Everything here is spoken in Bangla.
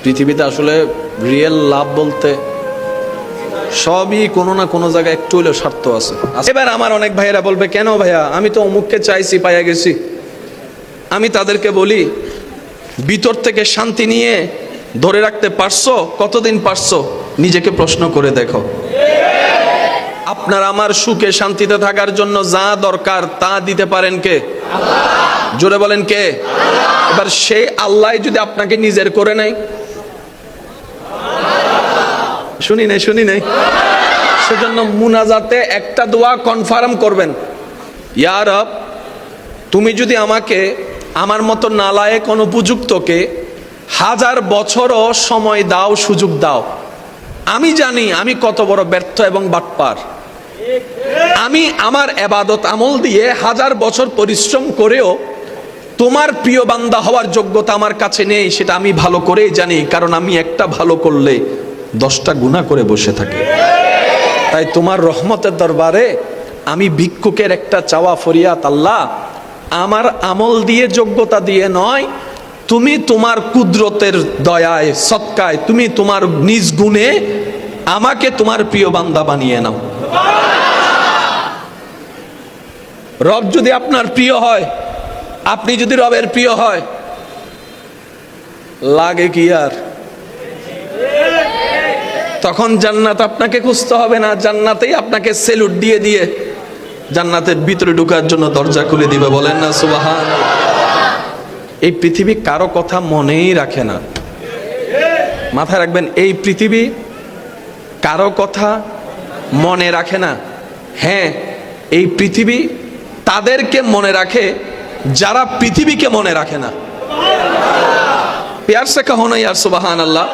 পৃথিবীতে আসলে রিয়েল লাভ বলতে সবই কোনো না কোনো জায়গায় একটু হলেও স্বার্থ আছে। এবার আমার অনেক ভাইয়েরা বলবে, কেন ভাইয়া, আমি তো অমুককে চাইছি, পাইয়া গেছি। আমি তাদেরকে বলি, ভিতর থেকে শান্তি নিয়ে ধরে রাখতে পারছো? কতদিন পারছো? নিজেকে প্রশ্ন করে দেখো। আপনার আমার সুখে শান্তিতে থাকার জন্য যা দরকার তা দিতে পারেন কে? জোরে বলেন কে? এবার সেই আল্লাহ যদি আপনাকে নিজের করে নেয়, শুনি নাই, সেজন্য মুনাজাতে একটা দোয়া কনফার্ম করবেন, ইয়া রব, তুমি যদি আমাকে আমার মতো নালায়েক অনুপযুক্তকে 1000 বছরও সময় দাও, সুযোগ দাও, আমি জানি আমি কত বড় ব্যর্থ এবং বাটপার। আমি আমার ইবাদত আমল দিয়ে 1000 বছর পরিশ্রম করেও তোমার প্রিয় বান্দা হওয়ার যোগ্যতা আমার কাছে নেই, সেটা আমি ভালো করেই জানি, কারণ আমি একটা ভালো করলে 10টা গুনাহ করে বসে থাকি। তাই তোমার রহমতের দরবারে আমি ভিক্ষুকের একটা চাওয়া ফরিয়াদ, আল্লাহ, আমার আমল দিয়ে যোগ্যতা দিয়ে নয়, তুমি তোমার কুদরতের দয়ায় সদকায় তুমি তোমার নিজ গুণে আমাকে তোমার প্রিয় বান্দা বানিয়ে নাও। রব যদি আপনার প্রিয় হয়, আপনি যদি রবের প্রিয় হয়, লাগে কি আর? তখন জান্নাত আপনাকে খুঁজতে হবে না, জান্নাতেই আপনাকে সেলুট দিয়ে দিয়ে জান্নাতের ভিতরে ঢোকার জন্য দরজা খুলে দিবে। বলেন না সুবহানাল্লাহ। এই পৃথিবী কারো কথা মনেই রাখে না, মাথায় রাখবেন, এই পৃথিবী কারো কথা মনে রাখে না। হ্যাঁ, এই পৃথিবী তাদেরকে মনে রাখে যারা পৃথিবীকে মনে রাখে না। প্যার সে কহো না ইয়ার সুবহানাল্লাহ।